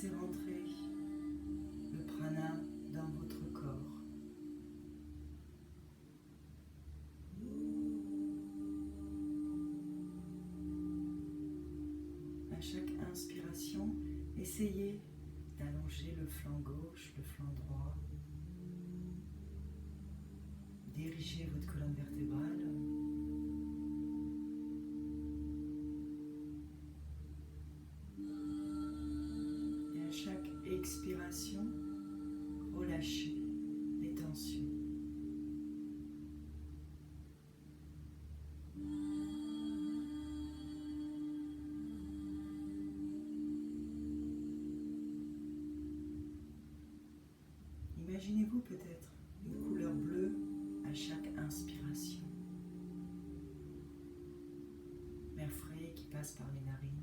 Laissez rentrer le prana dans votre corps. À chaque inspiration, essayez d'allonger le flanc gauche, le flanc droit. Dirigez votre colonne vertébrale. Et à chaque expiration, relâchez les tensions. Imaginez-vous peut-être une couleur bleue à chaque inspiration. L'air frais qui passe par les narines.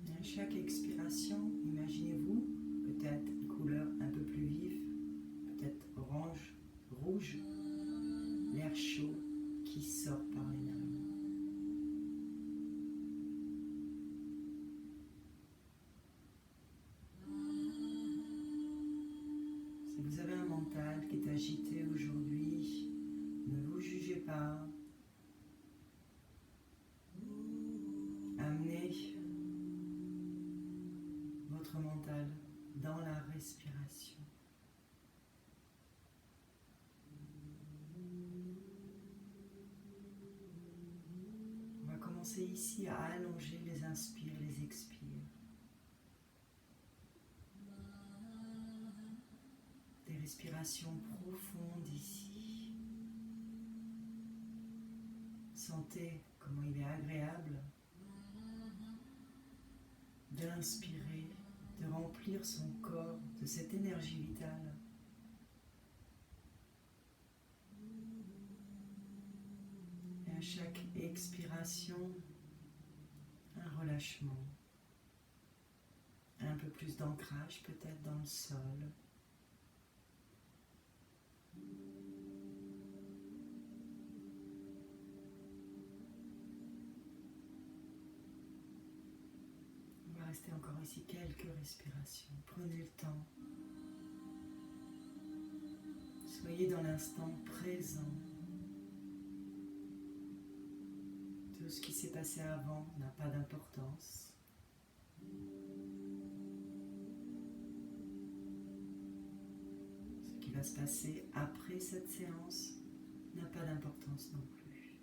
Et à chaque expiration, imaginez-vous peut-être une couleur un peu plus vive, peut-être orange, rouge, l'air chaud qui sort par les narines. Si vous avez un mental qui est agité aujourd'hui, ne vous jugez pas. Amenez votre mental dans la respiration. On va commencer ici à allonger les inspires, les expires. Des respirations profondes ici. Sentez comment il est agréable d'inspirer, de remplir son corps de cette énergie vitale. Et à chaque expiration, un relâchement, un peu plus d'ancrage peut-être dans le sol. On va rester encore ici quelques respirations. Prenez le temps. Soyez dans l'instant présent. Tout ce qui s'est passé avant n'a pas d'importance. Ce qui va se passer après cette séance n'a pas d'importance non plus.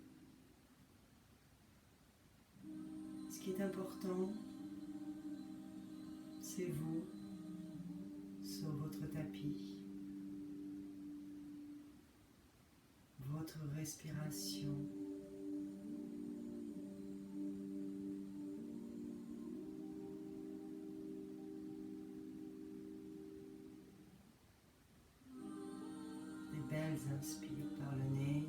Ce qui est important, c'est vous sur votre tapis, votre respiration. Des belles inspires par le nez,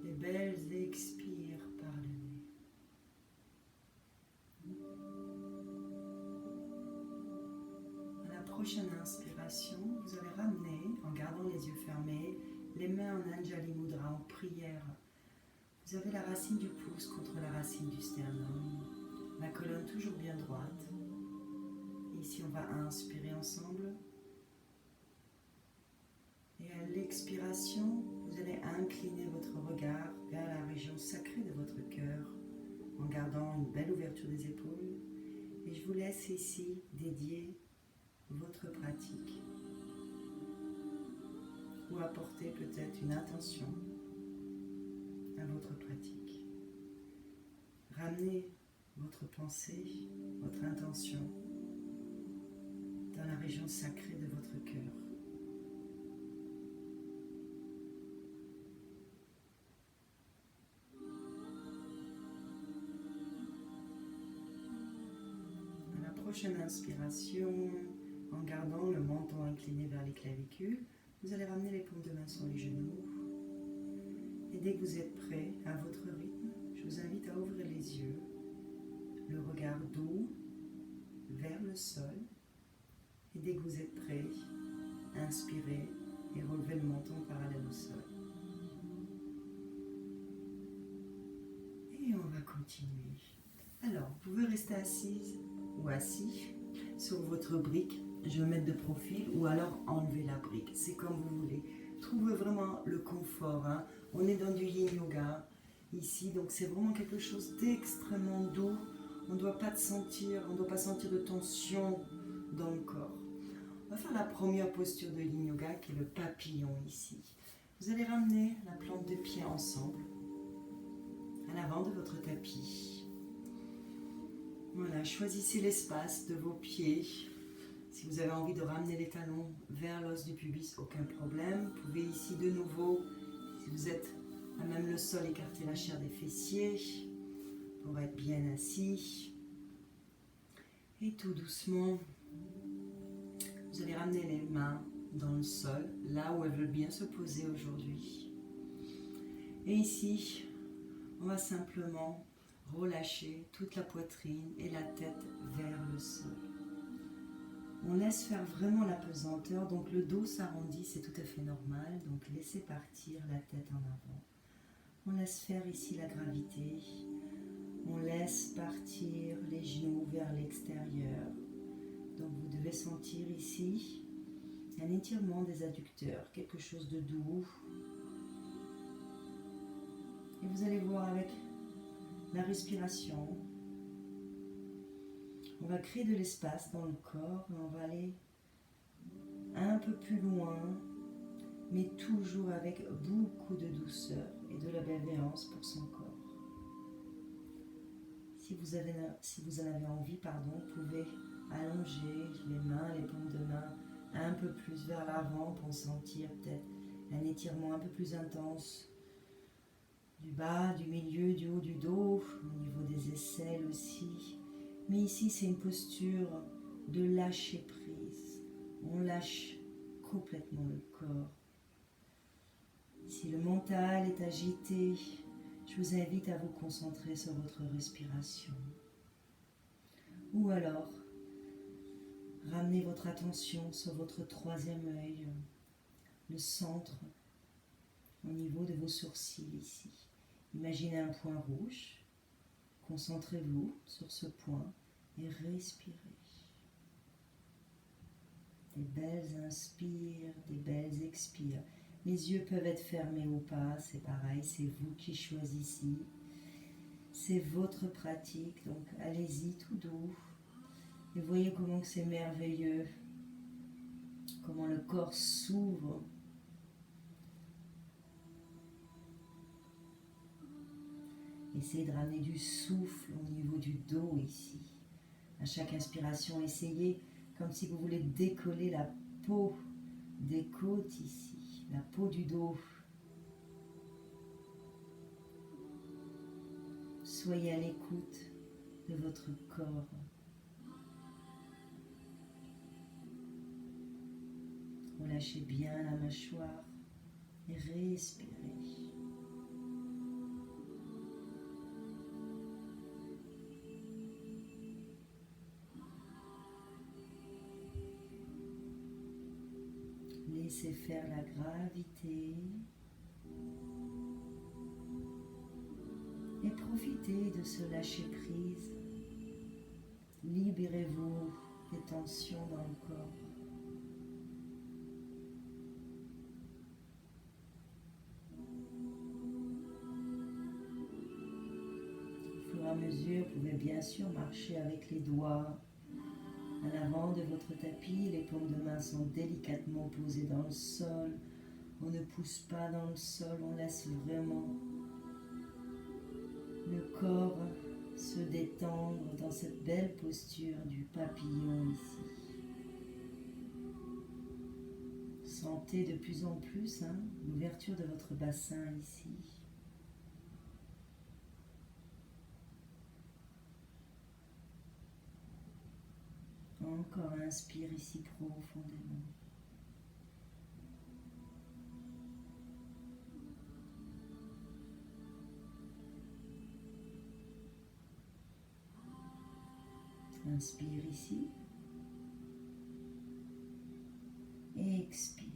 des belles expires par le nez. Prochaine inspiration, vous allez ramener, en gardant les yeux fermés, les mains en Anjali Mudra, en prière. Vous avez la racine du pouce contre la racine du sternum, la colonne toujours bien droite. Ici, on va inspirer ensemble. Et à l'expiration, vous allez incliner votre regard vers la région sacrée de votre cœur, en gardant une belle ouverture des épaules. Et je vous laisse ici dédier votre pratique ou apporter peut-être une intention à votre pratique. Ramenez votre pensée, votre intention dans la région sacrée de votre cœur. À la prochaine inspiration, en gardant le menton incliné vers les clavicules, vous allez ramener les paumes de main sur les genoux. Et dès que vous êtes prêt, à votre rythme, je vous invite à ouvrir les yeux, le regard doux vers le sol. Et dès que vous êtes prêt, inspirez et relevez le menton parallèle au sol. continuer. Alors, vous pouvez rester assise ou assis sur votre brique. Je vais mettre de profil ou alors enlever la brique. C'est comme vous voulez. Trouvez vraiment le confort. Hein. On est dans du yin yoga ici, donc c'est vraiment quelque chose d'extrêmement doux. On ne doit pas sentir de tension dans le corps. On va faire la première posture de yin yoga qui est le papillon ici. Vous allez ramener la plante de pied ensemble à l'avant de votre tapis. Voilà, choisissez l'espace de vos pieds. Si vous avez envie de ramener les talons vers l'os du pubis, aucun problème. Vous pouvez ici de nouveau, si vous êtes à même le sol, écarter la chair des fessiers pour être bien assis. Et tout doucement, vous allez ramener les mains dans le sol, là où elles veulent bien se poser aujourd'hui. Et ici, on va simplement relâcher toute la poitrine et la tête vers le sol. On laisse faire vraiment la pesanteur, donc le dos s'arrondit, c'est tout à fait normal, donc laissez partir la tête en avant. On laisse faire ici la gravité, on laisse partir les genoux vers l'extérieur. Donc vous devez sentir ici un étirement des adducteurs, quelque chose de doux. Et vous allez voir avec la respiration, on va créer de l'espace dans le corps et on va aller un peu plus loin, mais toujours avec beaucoup de douceur et de la bienveillance pour son corps. Si vous en avez envie, vous pouvez allonger les mains, les paumes de main un peu plus vers l'avant pour sentir peut-être un étirement un peu plus intense du bas, du milieu, du haut du dos, au niveau des aisselles aussi. Mais ici, c'est une posture de lâcher prise. On lâche complètement le corps. Si le mental est agité, je vous invite à vous concentrer sur votre respiration. Ou alors, ramenez votre attention sur votre troisième œil, le centre, au niveau de vos sourcils ici. Imaginez un point rouge. Concentrez-vous sur ce point et respirez. Des belles inspires, des belles expires. Les yeux peuvent être fermés ou pas, c'est pareil, c'est vous qui choisissez. C'est votre pratique, donc allez-y tout doux. Et voyez comment c'est merveilleux, comment le corps s'ouvre. Essayez de ramener du souffle au niveau du dos ici. À chaque inspiration, essayez comme si vous voulez décoller la peau des côtes ici, la peau du dos. Soyez à l'écoute de votre corps. Relâchez bien la mâchoire et respirez. Laissez faire la gravité et profitez de ce lâcher prise. Libérez-vous des tensions dans le corps. Au fur et à mesure, vous pouvez bien sûr marcher avec les doigts à l'avant de votre tapis. Les paumes de main sont délicatement posées dans le sol. On ne pousse pas dans le sol, on laisse vraiment le corps se détendre dans cette belle posture du papillon ici. Sentez de plus en plus l'ouverture de votre bassin ici. Encore inspire ici profondément. Inspire ici. Et expire.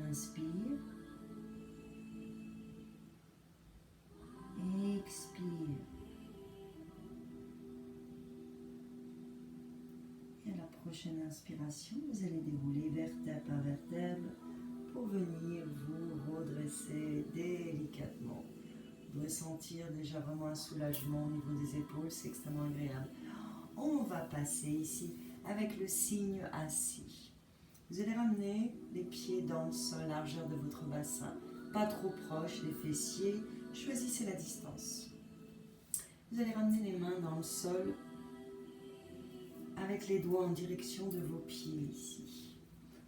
Inspire. Et à la prochaine inspiration, vous allez dérouler vertèbre par vertèbre pour venir vous redresser délicatement. Vous devez sentir déjà vraiment un soulagement au niveau des épaules, c'est extrêmement agréable. On va passer ici avec le signe assis. Vous allez ramener les pieds dans le sol, largeur de votre bassin, pas trop proche, les fessiers, choisissez la distance. Vous allez ramener les mains dans le sol avec les doigts en direction de vos pieds ici.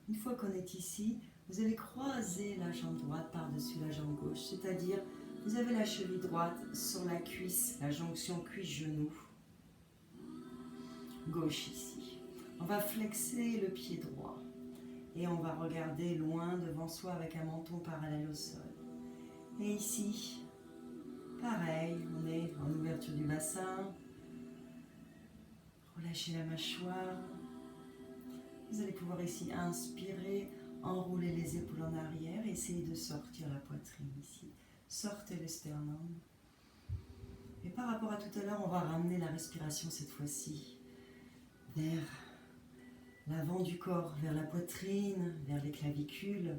Une fois qu'on est ici, vous allez croiser la jambe droite par-dessus la jambe gauche, c'est-à-dire vous avez la cheville droite sur la cuisse, la jonction cuisse-genou gauche ici. On va flexer le pied droit et on va regarder loin devant soi avec un menton parallèle au sol. Et ici, pareil, on est en ouverture du bassin. Relâchez la mâchoire. Vous allez pouvoir ici inspirer, enrouler les épaules en arrière, essayez de sortir la poitrine ici. Sortez le sternum. Et par rapport à tout à l'heure, on va ramener la respiration cette fois-ci vers l'avant du corps, vers la poitrine, vers les clavicules,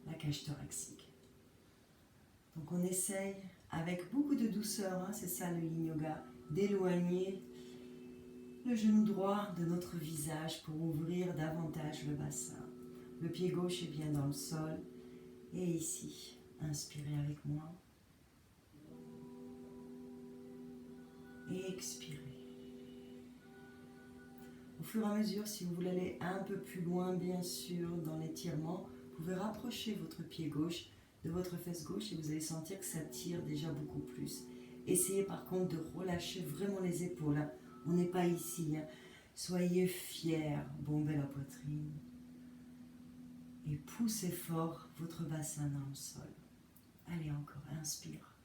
la cage thoracique. Donc on essaye avec beaucoup de douceur, c'est ça le yin yoga, d'éloigner le genou droit de notre visage pour ouvrir davantage le bassin. Le pied gauche est bien dans le sol. Et ici, inspirez avec moi. Et expirez. Au fur et à mesure, si vous voulez aller un peu plus loin, bien sûr, dans l'étirement, vous pouvez rapprocher votre pied gauche de votre fesse gauche et vous allez sentir que ça tire déjà beaucoup plus. Essayez par contre de relâcher vraiment les épaules. On n'est pas ici. Soyez fiers, bombez la poitrine. Et poussez fort votre bassin dans le sol. Allez encore, inspire.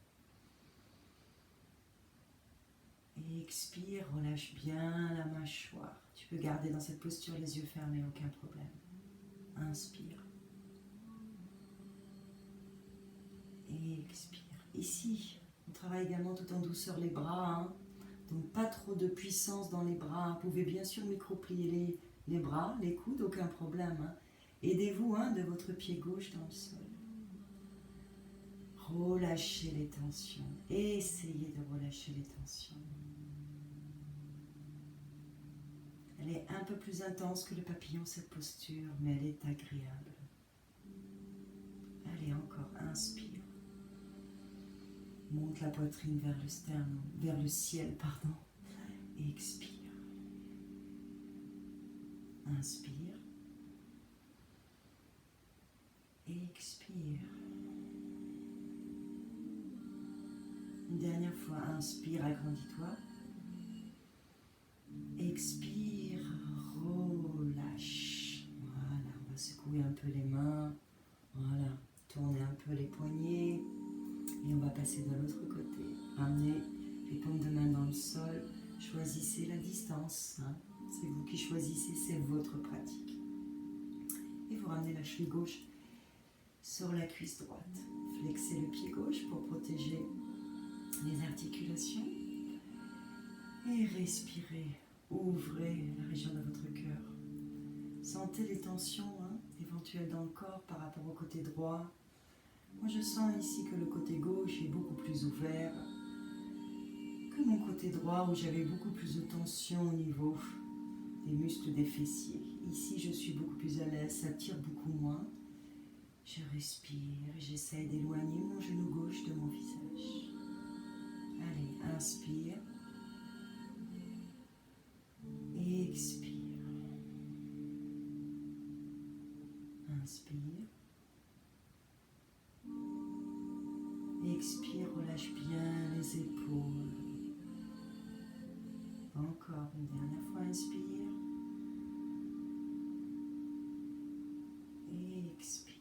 Et expire, relâche bien la mâchoire. Tu peux garder dans cette posture les yeux fermés, aucun problème. Inspire. Et expire. Ici, on travaille également tout en douceur les bras. Donc pas trop de puissance dans les bras. Vous pouvez bien sûr micro-plier les bras, les coudes, aucun problème. Aidez-vous de votre pied gauche dans le sol. Relâchez les tensions. Essayez de relâcher les tensions. Elle est un peu plus intense que le papillon, cette posture, mais elle est agréable. Allez, encore, inspire. Monte la poitrine vers le sternum, vers le ciel, pardon. Et expire. Inspire. Et expire. Une dernière fois, inspire, agrandis-toi. Expire, relâche. Voilà, on va secouer un peu les mains. Voilà, tournez un peu les poignets. Et on va passer de l'autre côté. Ramenez les paumes de main dans le sol. Choisissez la distance. C'est vous qui choisissez, c'est votre pratique. Et vous ramenez la cheville gauche sur la cuisse droite. Flexez le pied gauche pour protéger les articulations. Et respirez. Ouvrez la région de votre cœur. Sentez les tensions éventuelles dans le corps par rapport au côté droit. Moi je sens ici que le côté gauche est beaucoup plus ouvert que mon côté droit où j'avais beaucoup plus de tension au niveau des muscles des fessiers. Ici je suis beaucoup plus à l'aise, ça tire beaucoup moins. Je respire et j'essaie d'éloigner mon genou gauche de mon visage. Allez, inspire. Et expire. Inspire. Expire, relâche bien les épaules. Encore une dernière fois, inspire. Et expire.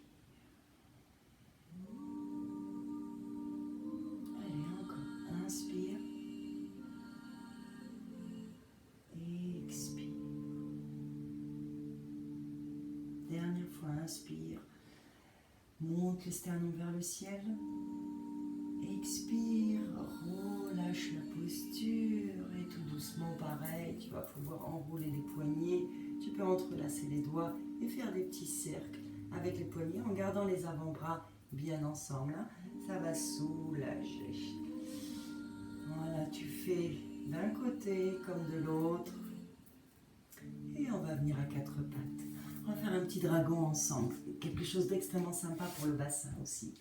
Allez, encore. Inspire. Et expire. Dernière fois, inspire. Monte le sternum vers le ciel. Expire, relâche la posture et tout doucement pareil, tu vas pouvoir enrouler les poignets, tu peux entrelacer les doigts et faire des petits cercles avec les poignets en gardant les avant-bras bien ensemble, hein. Ça va soulager. Voilà, tu fais d'un côté comme de l'autre et on va venir à quatre pattes. On va faire un petit dragon ensemble, quelque chose d'extrêmement sympa pour le bassin aussi.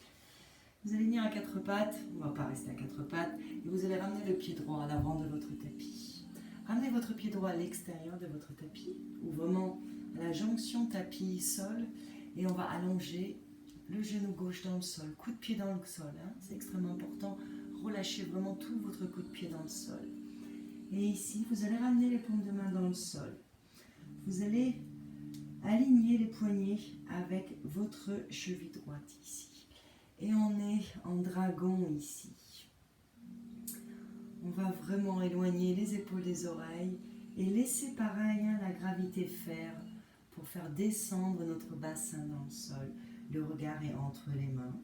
Vous allez venir à quatre pattes, on ne va pas rester à quatre pattes, et vous allez ramener le pied droit à l'avant de votre tapis. Ramenez votre pied droit à l'extérieur de votre tapis, ou vraiment à la jonction tapis-sol, et on va allonger le genou gauche dans le sol, coup de pied dans le sol, hein, c'est extrêmement important. Relâchez vraiment tout votre coup de pied dans le sol. Et ici, vous allez ramener les paumes de main dans le sol. Vous allez aligner les poignets avec votre cheville droite ici. Et on est en dragon ici. On va vraiment éloigner les épaules des oreilles et laisser pareil, hein, la gravité faire pour faire descendre notre bassin dans le sol. Le regard est entre les mains.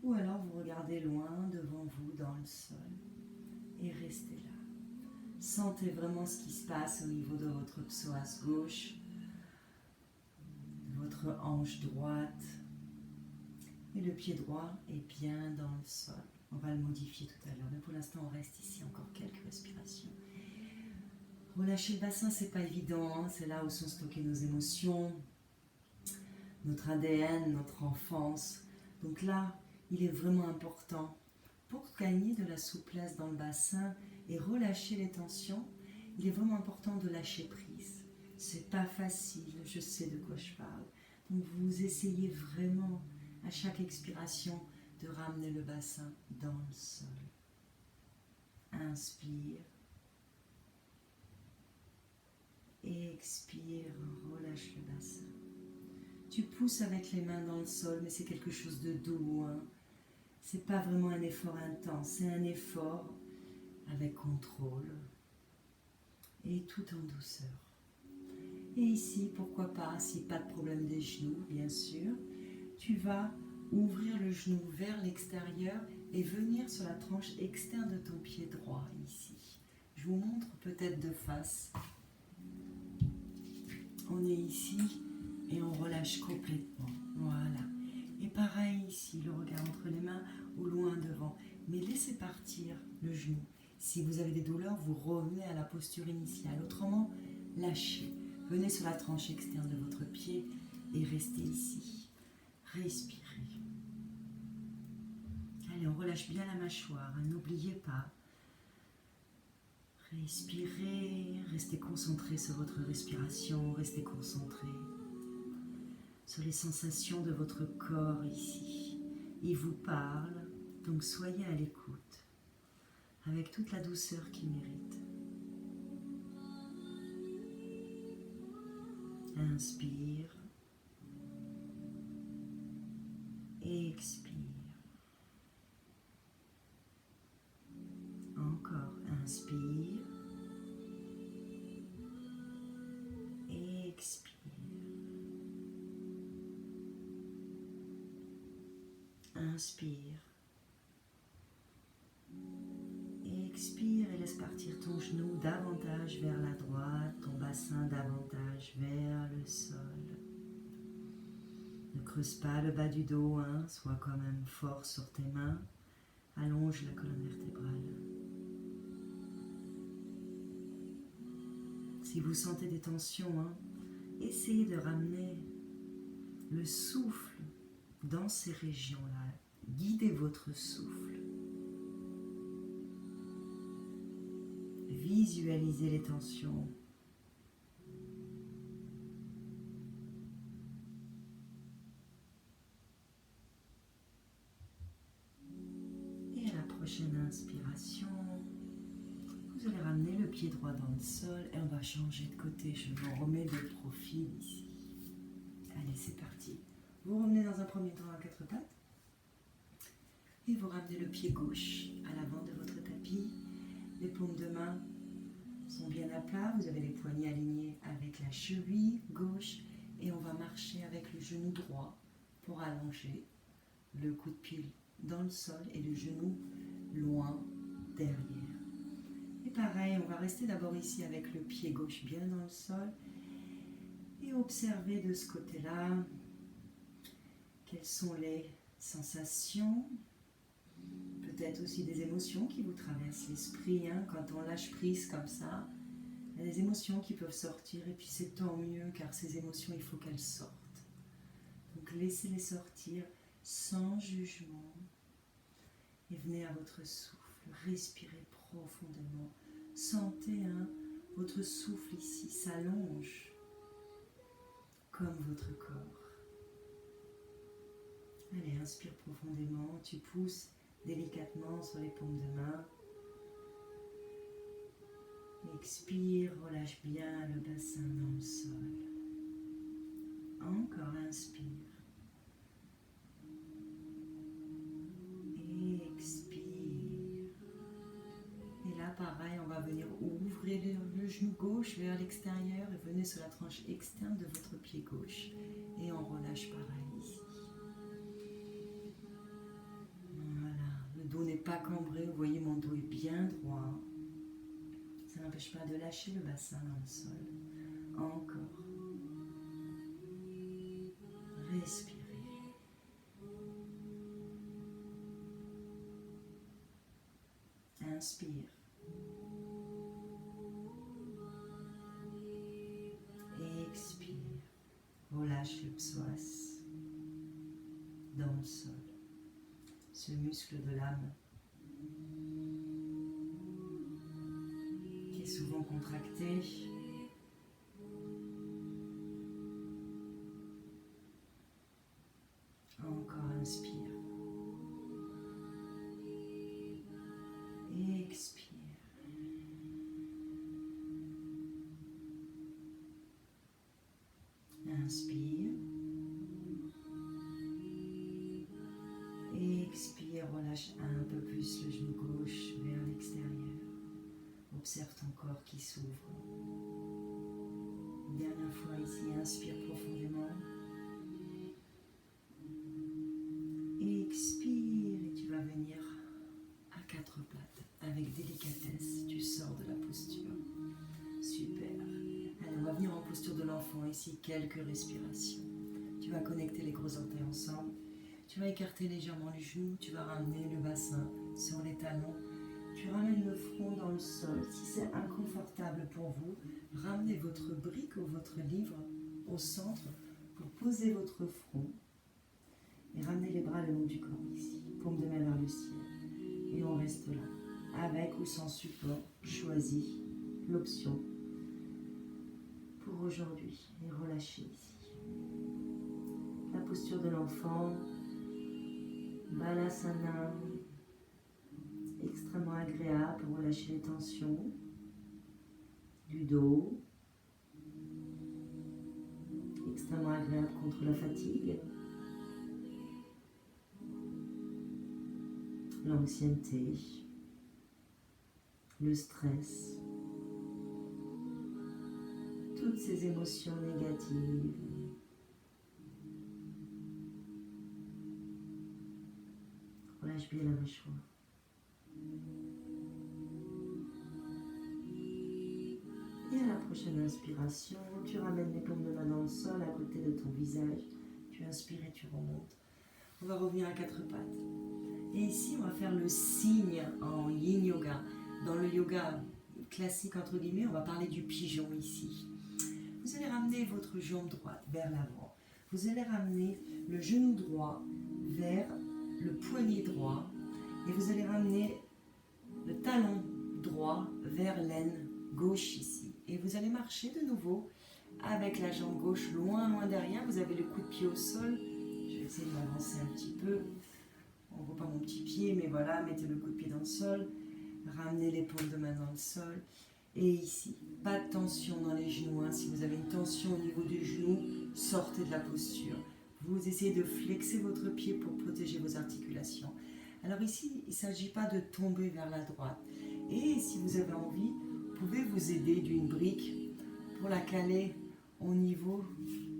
Ou alors vous regardez loin devant vous dans le sol et restez là. Sentez vraiment ce qui se passe au niveau de votre psoas gauche, de votre hanche droite. Et le pied droit est bien dans le sol. On va le modifier tout à l'heure, mais pour l'instant on reste ici, encore quelques respirations. Relâcher le bassin, c'est pas évident, hein. C'est là où sont stockées nos émotions, notre ADN, notre enfance. Donc là, il est vraiment important, pour gagner de la souplesse dans le bassin et relâcher les tensions, il est vraiment important de lâcher prise. C'est pas facile, je sais de quoi je parle. Donc vous essayez vraiment à chaque expiration de ramener le bassin dans le sol. Inspire. Expire, relâche le bassin. Tu pousses avec les mains dans le sol, mais c'est quelque chose de doux, hein. C'est pas vraiment un effort intense, c'est un effort avec contrôle et tout en douceur. Et ici, pourquoi pas, si pas de problème des genoux, bien sûr, tu vas ouvrir le genou vers l'extérieur et venir sur la tranche externe de ton pied droit ici. Je vous montre peut-être de face. On est ici et on relâche complètement. Voilà. Et pareil ici, le regard entre les mains ou loin devant. Mais laissez partir le genou. Si vous avez des douleurs, vous revenez à la posture initiale. Autrement, lâchez. Venez sur la tranche externe de votre pied et restez ici. Respirez. Allez, on relâche bien la mâchoire. N'oubliez pas. Respirez. Restez concentré sur votre respiration. Restez concentré sur les sensations de votre corps ici. Il vous parle, donc soyez à l'écoute, avec toute la douceur qu'il mérite. Inspire, expire. Encore, inspire, expire. Inspire, expire et laisse partir ton genou davantage vers la droite, ton bassin davantage vers le sol. Ne creuse pas le bas du dos, hein, sois quand même fort sur tes mains, allonge la colonne vertébrale. Si vous sentez des tensions, hein, essayez de ramener le souffle dans ces régions-là. Guidez votre souffle. Visualisez les tensions. Et à la prochaine inspiration, vous allez ramener le pied droit dans le sol et on va changer de côté. Je vous remets de profil ici. Allez, c'est parti. Vous revenez dans un premier temps à quatre pattes et vous ramenez le pied gauche à l'avant de votre tapis. Les paumes de main sont bien à plat. Vous avez les poignets alignés avec la cheville gauche et on va marcher avec le genou droit pour allonger le coup de pied dans le sol et le genou loin derrière. Et pareil, on va rester d'abord ici avec le pied gauche bien dans le sol et observer de ce côté-là quelles sont les sensations, peut-être aussi des émotions qui vous traversent l'esprit, hein, quand on lâche prise comme ça. Il y a des émotions qui peuvent sortir et puis c'est tant mieux car ces émotions, il faut qu'elles sortent. Donc laissez-les sortir sans jugement et venez à votre souffle, respirez profondément. Sentez votre souffle ici s'allonge comme votre corps. Allez, inspire profondément, tu pousses délicatement sur les paumes de main. Expire, relâche bien le bassin dans le sol. Encore inspire. Expire. Et là, pareil, on va venir ouvrir le genou gauche vers l'extérieur et venez sur la tranche externe de votre pied gauche. Et on relâche pareil ici. Voilà, le dos n'est pas cambré, vous voyez mon dos est bien droit. Ça n'empêche pas de lâcher le bassin dans le sol. Encore. Respirez. Inspire. Expire. Relâche le psoas dans le sol. Ce muscle de l'âme qui est souvent contracté. Encore inspire. Expire. Inspire. Expire, relâche un peu plus le genou gauche vers l'extérieur. Observe ton corps qui s'ouvre. Dernière fois ici, inspire profondément. Expire et tu vas venir à quatre pattes. Avec délicatesse, tu sors de la posture. Super. Allez, on va venir en posture de l'enfant ici, quelques respirations. Tu vas connecter les gros orteils ensemble. Tu vas écarter légèrement les genoux, tu vas ramener le bassin sur les talons. Tu ramènes le front dans le sol. Si c'est inconfortable pour vous, ramenez votre brique ou votre livre au centre pour poser votre front. Et ramenez les bras le long du corps ici, paume de main vers le ciel. Et on reste là, avec ou sans support, choisis l'option pour aujourd'hui. Et relâchez ici. La posture de l'enfant, Balasana, extrêmement agréable pour relâcher les tensions du dos, extrêmement agréable contre la fatigue, l'anxiété, le stress, toutes ces émotions négatives. Relâche bien la mâchoire. Et à la prochaine inspiration, tu ramènes les paumes de main dans le sol à côté de ton visage. Tu inspires et tu remontes. On va revenir à quatre pattes. Et ici, on va faire le signe en yin yoga. Dans le yoga classique, entre guillemets, on va parler du pigeon ici. Vous allez ramener votre jambe droite vers l'avant. Vous allez ramener le genou droit vers le poignet droit. Et vous allez ramener le talon droit vers l'aine gauche ici. Et vous allez marcher de nouveau avec la jambe gauche loin derrière. Vous avez le coup de pied au sol. Je vais essayer de m'avancer un petit peu. On ne voit pas mon petit pied, mais voilà, mettez le coup de pied dans le sol. Ramenez les paumes de main dans le sol. Et ici, pas de tension dans les genoux. Hein. Si vous avez une tension au niveau du genou, sortez de la posture. Vous essayez de flexer votre pied pour protéger vos articulations. Alors ici, il ne s'agit pas de tomber vers la droite. Et si vous avez envie, vous pouvez vous aider d'une brique pour la caler au niveau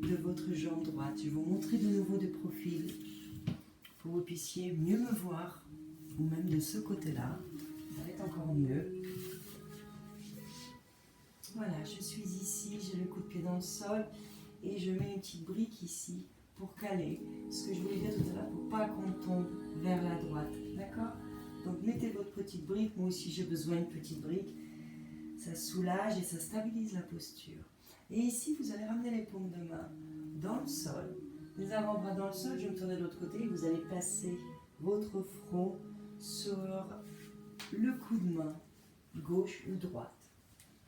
de votre jambe droite. Je vais vous montrer de nouveau de profil pour que vous puissiez mieux me voir, ou même de ce côté-là, ça va être encore mieux. Voilà, je suis ici, j'ai le coup de pied dans le sol et je mets une petite brique ici pour caler ce que je voulais dire tout à l'heure, pour pas qu'on tombe vers la droite, d'accord? Donc mettez votre petite brique, moi aussi j'ai besoin d'une petite brique, ça soulage et ça stabilise la posture. Et ici vous allez ramener les paumes de main dans le sol, les avant-bras dans le sol, je vais me tourner de l'autre côté et vous allez placer votre front sur le coup de main, gauche ou droite.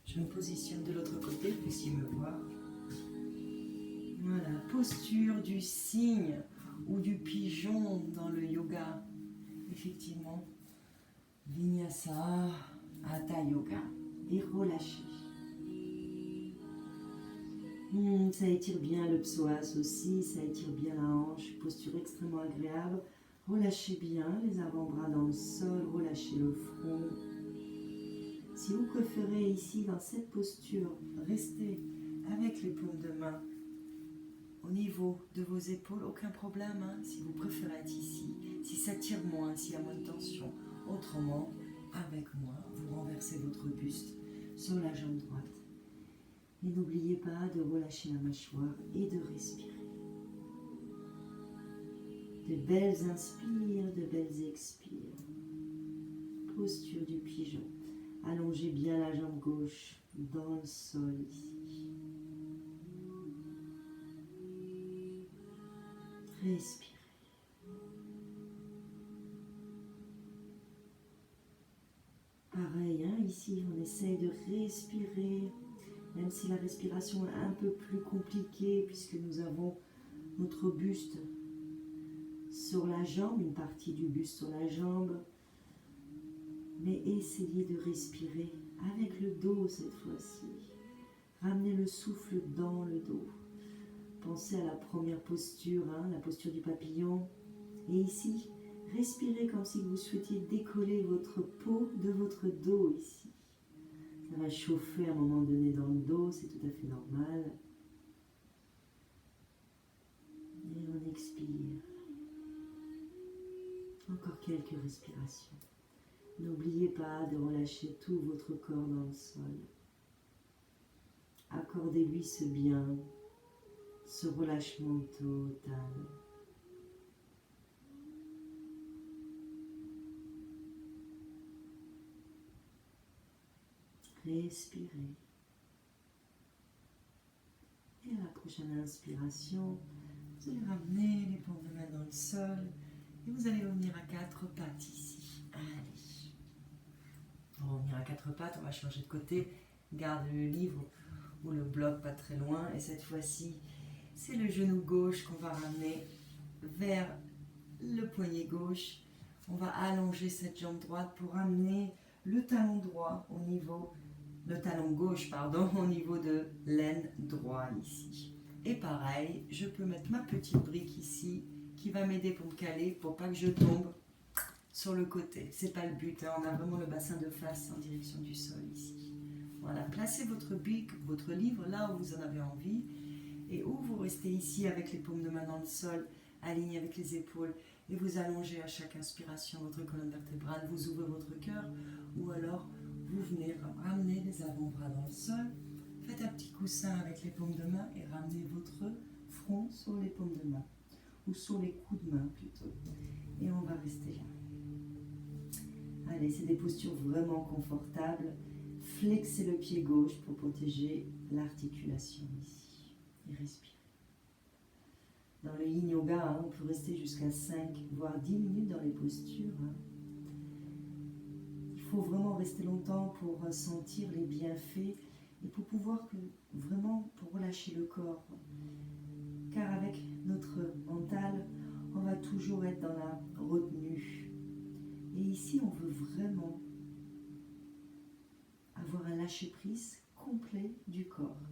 Je me positionne de l'autre côté, vous puissiez me voir. Voilà, posture du cygne ou du pigeon dans le yoga. Effectivement, Vinyasa, Hatha Yoga. Et relâchez. Ça étire bien le psoas aussi, ça étire bien la hanche, posture extrêmement agréable. Relâchez bien les avant-bras dans le sol, relâchez le front. Si vous préférez ici, dans cette posture, rester avec les paumes de main au niveau de vos épaules, aucun problème, hein, si vous préférez être ici, si ça tire moins, s'il y a moins de tension. Autrement, avec moi, vous renversez votre buste sur la jambe droite. Et n'oubliez pas de relâcher la mâchoire et de respirer. De belles inspires, de belles expires. Posture du pigeon. Allongez bien la jambe gauche dans le sol ici. Respirez. Pareil, hein, ici on essaye de respirer, même si la respiration est un peu plus compliquée puisque nous avons notre buste sur la jambe, une partie du buste sur la jambe. Mais essayez de respirer avec le dos cette fois-ci. Ramenez le souffle dans le dos. Pensez à la première posture, hein, la posture du papillon. Et ici, respirez comme si vous souhaitiez décoller votre peau de votre dos ici. Ça va chauffer à un moment donné dans le dos, c'est tout à fait normal. Et on expire. Encore quelques respirations. N'oubliez pas de relâcher tout votre corps dans le sol. Accordez-lui ce bien, ce relâchement total. Respirez. Et à la prochaine inspiration, vous allez ramener les paumes de main dans le sol et vous allez revenir à quatre pattes ici. Allez. On va revenir à quatre pattes, on va changer de côté. Garde le livre ou le bloc pas très loin. Et cette fois-ci, c'est le genou gauche qu'on va ramener vers le poignet gauche. On va allonger cette jambe droite pour amener le talon droit au niveau, le talon gauche, pardon, au niveau de l'aine droit ici. Et pareil, je peux mettre ma petite brique ici qui va m'aider pour me caler, pour pas que je tombe sur le côté. C'est pas le but, hein. On a vraiment le bassin de face en direction du sol ici. Voilà, placez votre brique, votre livre là où vous en avez envie et où vous restez ici avec les paumes de main dans le sol, alignées avec les épaules et vous allongez à chaque inspiration votre colonne vertébrale, vous ouvrez votre cœur ou alors vous venez ramener les avant-bras dans le sol, faites un petit coussin avec les paumes de main et ramenez votre front sur les paumes de main ou sur les coups de main plutôt et on va rester là. Allez, c'est des postures vraiment confortables. Flexez le pied gauche pour protéger l'articulation ici. Et respirez. Dans le yin yoga, hein, on peut rester jusqu'à 5 voire 10 minutes dans les postures. Hein. Il faut vraiment rester longtemps pour sentir les bienfaits et pour pouvoir vraiment pour relâcher le corps. Car avec notre mental, on va toujours être dans la retenue. Et ici, on veut vraiment avoir un lâcher-prise complet du corps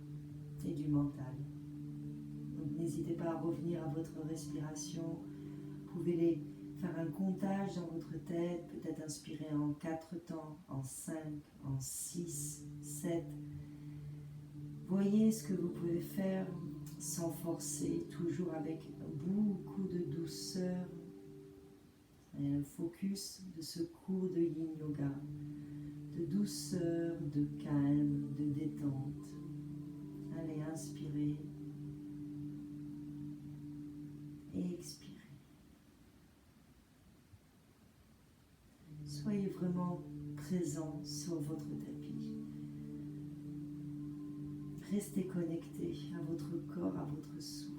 et du mental. Donc n'hésitez pas à revenir à votre respiration. Vous pouvez faire un comptage dans votre tête, peut-être inspirer en 4 temps, en 5, en 6, 7. Voyez ce que vous pouvez faire sans forcer, toujours avec beaucoup de douceur. Et le focus de ce cours de Yin Yoga, de douceur, de calme, de détente. Allez, inspirez et expirez. Soyez vraiment présent sur votre tapis. Restez connecté à votre corps, à votre souffle.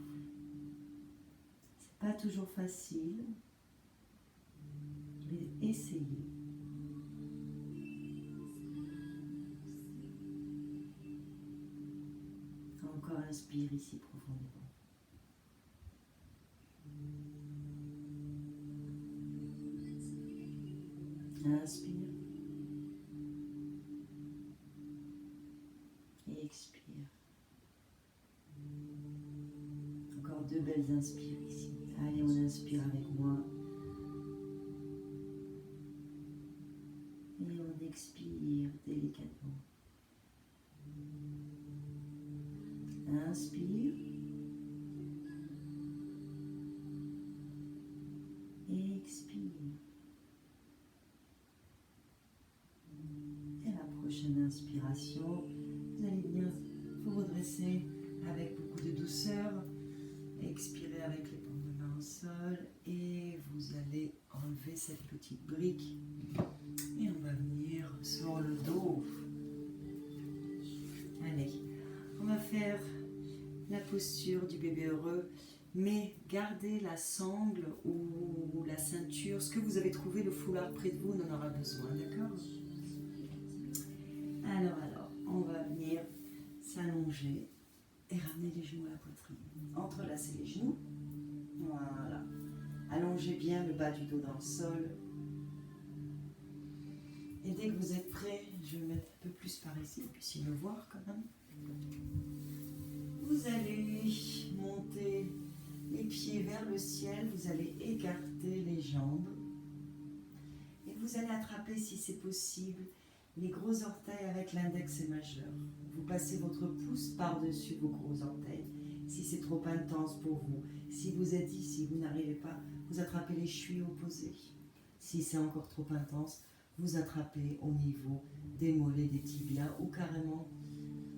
C'est pas toujours facile, mais essayez. Encore inspire ici profondément. Inspire et expire. Encore deux belles inspires ici. Allez, on inspire avec moi. Et on expire délicatement. Inspire. Et expire. Et la prochaine inspiration, vous allez bien vous redresser avec beaucoup de douceur. Expirez avec les paumes de main au sol et vous allez enlever cette petite brique et on va venir sur le dos. Allez, on va faire la posture du bébé heureux, mais gardez la sangle ou la ceinture, ce que vous avez trouvé, le foulard près de vous, on en aura besoin, d'accord? Alors, on va venir s'allonger et ramener les genoux à la poitrine. Entrelacez les genoux. Voilà. Allongez bien le bas du dos dans le sol. Et dès que vous êtes prêts, je vais me mettre un peu plus par ici, vous puissiez me voir quand même. Vous allez monter les pieds vers le ciel, vous allez écarter les jambes. Et vous allez attraper, si c'est possible, les gros orteils avec l'index et majeur. Vous passez votre pouce par-dessus vos gros orteils. Si c'est trop intense pour vous, si vous êtes ici, vous n'arrivez pas, vous attrapez les chevilles opposées. Si c'est encore trop intense, vous attrapez au niveau des mollets, des tibias ou carrément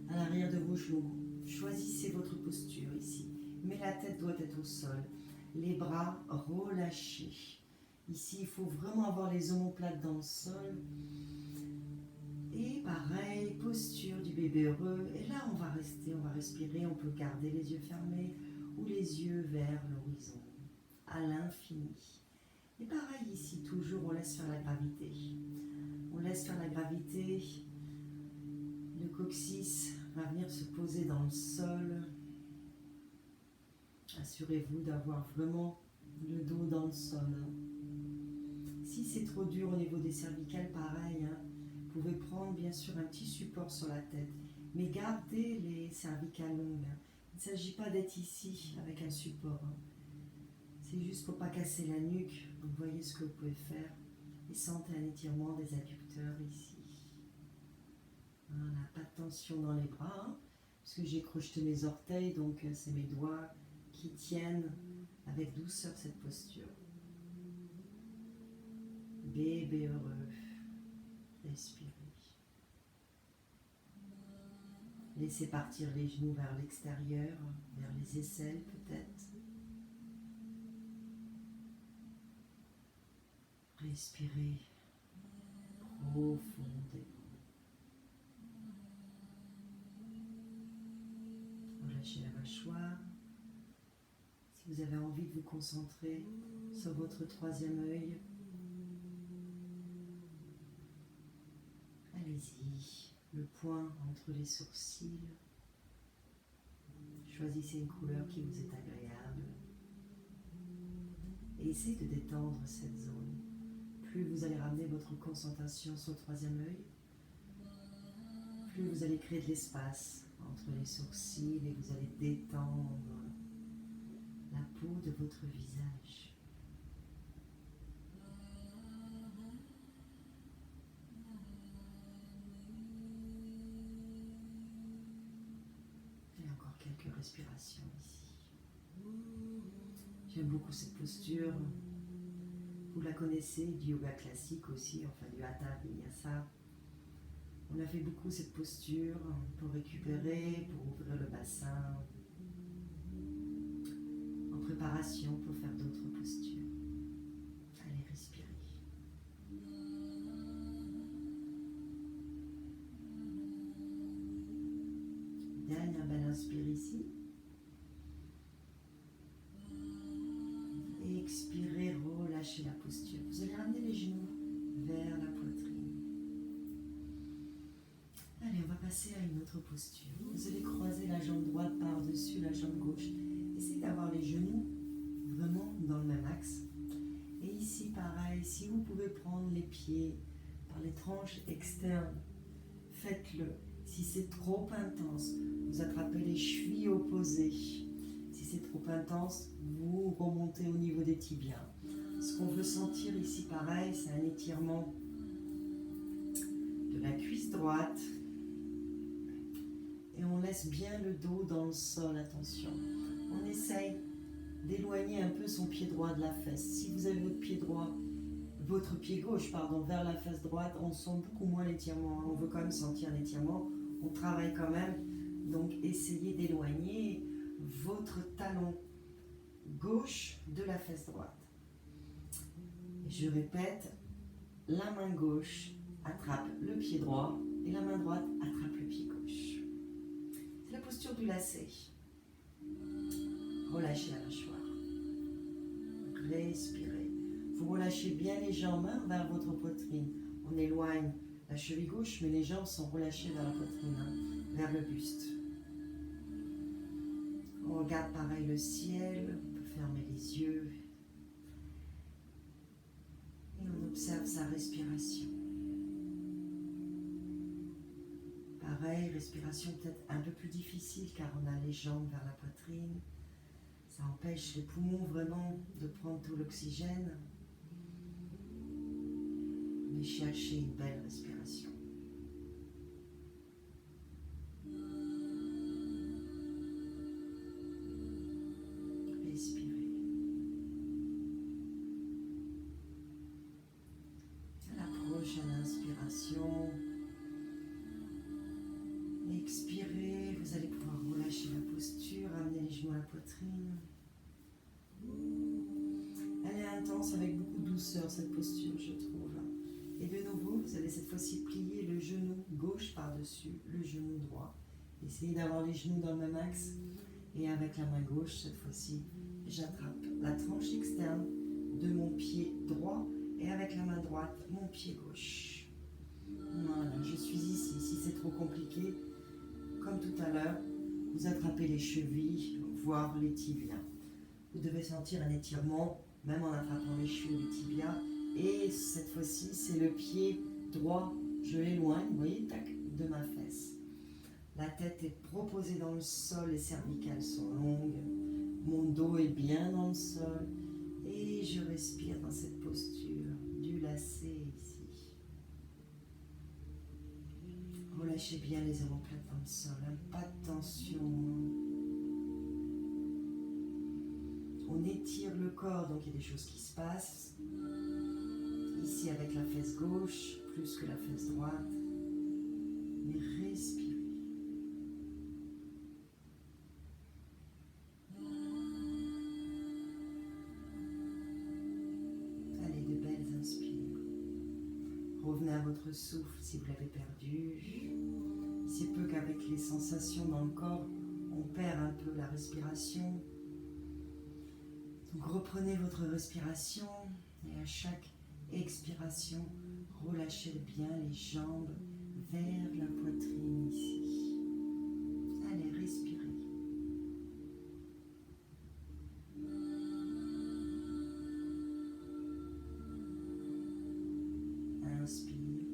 à l'arrière de vos genoux. Choisissez votre posture ici, mais la tête doit être au sol. Les bras relâchés. Ici, il faut vraiment avoir les omoplates dans le sol. Et pareil, posture du bébé heureux. Et là, on va rester, on va respirer. On peut garder les yeux fermés ou les yeux vers l'horizon, à l'infini. Et pareil ici, toujours, on laisse faire la gravité. On laisse faire la gravité. Le coccyx va venir se poser dans le sol. Assurez-vous d'avoir vraiment le dos dans le sol. Si c'est trop dur au niveau des cervicales, pareil, vous pouvez prendre bien sûr un petit support sur la tête, mais gardez les cervicales longues. Il ne s'agit pas d'être ici avec un support. C'est juste pour ne pas casser la nuque. Vous voyez ce que vous pouvez faire. Et sentez un étirement des adducteurs ici. Voilà, pas de tension dans les bras, parce que j'ai crocheté mes orteils, donc c'est mes doigts qui tiennent avec douceur cette posture. Bébé heureux. Respirez. Laissez partir les genoux vers l'extérieur, vers les aisselles peut-être. Respirez profondément. Relâchez la mâchoire. Si vous avez envie de vous concentrer sur votre troisième œil, allez-y. Le point entre les sourcils. Choisissez une couleur qui vous est agréable. Et essayez de détendre cette zone. Plus vous allez ramener votre concentration sur le troisième œil, plus vous allez créer de l'espace entre les sourcils et vous allez détendre la peau de votre visage. Et encore quelques respirations ici. J'aime beaucoup cette posture. Vous la connaissez, du yoga classique aussi, enfin du Hatha Vinyasa. On a fait beaucoup cette posture pour récupérer, pour ouvrir le bassin, en préparation pour faire d'autres postures. Allez, respirez. Dernière belle inspire ici. Et expirez, relâchez la posture. Vous allez ramener les genoux vers la poitrine. Allez, on va passer à une autre posture. Vous allez croiser la jambe droite par-dessus la jambe gauche. Essayez d'avoir les genoux vraiment dans le même axe. Et ici, pareil, si vous pouvez prendre les pieds par les tranches externes, faites-le. Si c'est trop intense, vous attrapez les chevilles opposées. Si c'est trop intense, vous remontez au niveau des tibias. Ce qu'on veut sentir ici, pareil, c'est un étirement de la cuisse droite. Et on laisse bien le dos dans le sol, attention. On essaye d'éloigner un peu son pied droit de la fesse. Si vous avez votre pied gauche, vers la fesse droite, on sent beaucoup moins l'étirement. On veut quand même sentir l'étirement. On travaille quand même. Donc essayez d'éloigner votre talon gauche de la fesse droite. Et je répète, la main gauche attrape le pied droit et la main droite attrape le pied gauche. C'est la posture du lacet. Relâchez la mâchoire. Respirez. Vous relâchez bien les jambes vers votre poitrine. On éloigne la cheville gauche, mais les jambes sont relâchées vers la poitrine, vers le buste. On regarde pareil le ciel, on peut fermer les yeux. Et on observe sa respiration. Pareil, respiration peut-être un peu plus difficile car on a les jambes vers la poitrine. Ça empêche les poumons vraiment de prendre tout l'oxygène. Mais cherchez une belle respiration. Respirez. À la prochaine inspiration, expirez, vous allez pouvoir relâcher la posture, amener les genoux à la poitrine. Elle est intense avec beaucoup de douceur cette posture, je trouve. Et de nouveau, vous allez cette fois-ci plier le genou gauche par-dessus le genou droit. Essayez d'avoir les genoux dans le même axe. Et avec la main gauche, cette fois-ci, j'attrape la tranche externe de mon pied droit et avec la main droite, mon pied gauche. Voilà, je suis ici. Si c'est trop compliqué, comme tout à l'heure, vous attrapez les chevilles, voire les tibias. Vous devez sentir un étirement, même en attrapant les chevilles et les tibias. Et cette fois-ci, c'est le pied droit, je l'éloigne, vous voyez, tac, de ma fesse. La tête est proposée dans le sol, les cervicales sont longues, mon dos est bien dans le sol et je respire dans cette posture du lacet ici. Relâchez bien les omoplates dans le sol, pas de tension. On étire le corps, donc il y a des choses qui se passent. Ici avec la fesse gauche, plus que la fesse droite. Mais respirez. Allez, de belles inspires. Revenez à votre souffle si vous l'avez perdu. C'est peu qu'avec les sensations dans le corps, on perd un peu la respiration. Donc reprenez votre respiration et à chaque expiration, relâchez bien les jambes vers la poitrine ici. Allez, respirez. Inspire.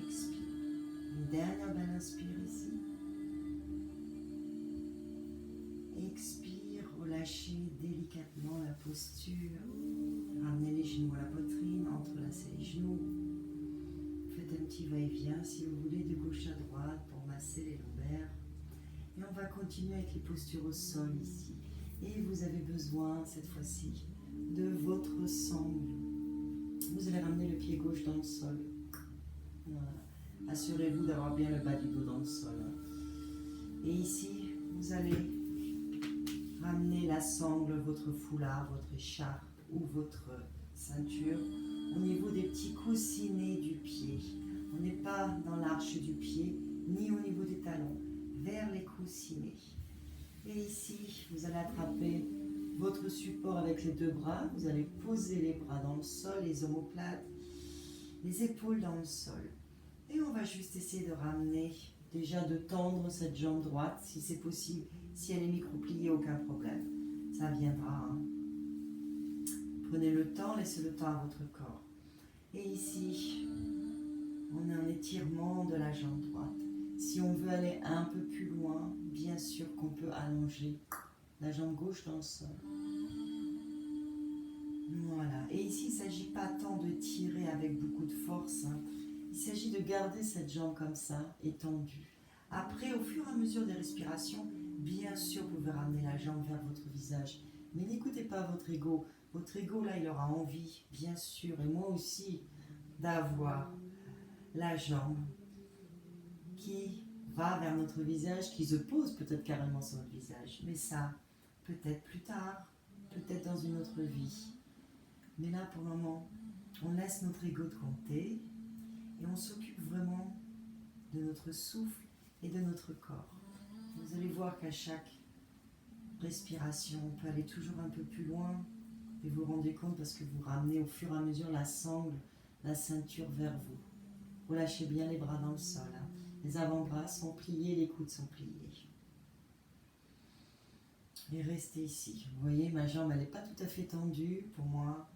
Expire. Une dernière belle inspire ici. Expire, relâchez délicatement la posture. Ramenez les genoux à la poitrine, entrelacez les genoux. Faites un petit va-et-vient si vous voulez de gauche à droite pour masser les lombaires. Et on va continuer avec les postures au sol ici. Et vous avez besoin, cette fois-ci, de votre sangle. Vous allez ramener le pied gauche dans le sol. Voilà. Assurez-vous d'avoir bien le bas du dos dans le sol. Et ici, vous allez ramener la sangle, votre foulard, votre écharpe ou votre ceinture au niveau des petits coussinets du pied. On n'est pas dans l'arche du pied, ni au niveau des talons, vers les coussinets. Et ici, vous allez attraper votre support avec les deux bras. Vous allez poser les bras dans le sol, les omoplates, les épaules dans le sol. Et on va juste essayer de ramener, déjà de tendre cette jambe droite, si c'est possible. Si elle est micro-pliée, aucun problème. Ça viendra. Hein. Prenez le temps, laissez le temps à votre corps. Et ici, on a un étirement de la jambe droite. Si on veut aller un peu plus loin, bien sûr qu'on peut allonger la jambe gauche dans le sol. Voilà. Et ici, il ne s'agit pas tant de tirer avec beaucoup de force. Hein. Il s'agit de garder cette jambe comme ça, étendue. Après, au fur et à mesure des respirations, bien sûr, vous pouvez ramener la jambe vers votre visage. Mais n'écoutez pas votre ego. Votre ego, là, il aura envie, bien sûr, et moi aussi, d'avoir la jambe qui va vers notre visage, qui se pose peut-être carrément sur notre visage. Mais ça, peut-être plus tard, peut-être dans une autre vie. Mais là, pour le moment, on laisse notre ego de compter et on s'occupe vraiment de notre souffle et de notre corps. Vous allez voir qu'à chaque respiration, on peut aller toujours un peu plus loin et vous vous rendez compte parce que vous ramenez au fur et à mesure la sangle, la ceinture vers vous. Relâchez bien les bras dans le sol. Hein. Les avant-bras sont pliés, les coudes sont pliés. Et restez ici. Vous voyez, ma jambe, elle n'est pas tout à fait tendue pour moi.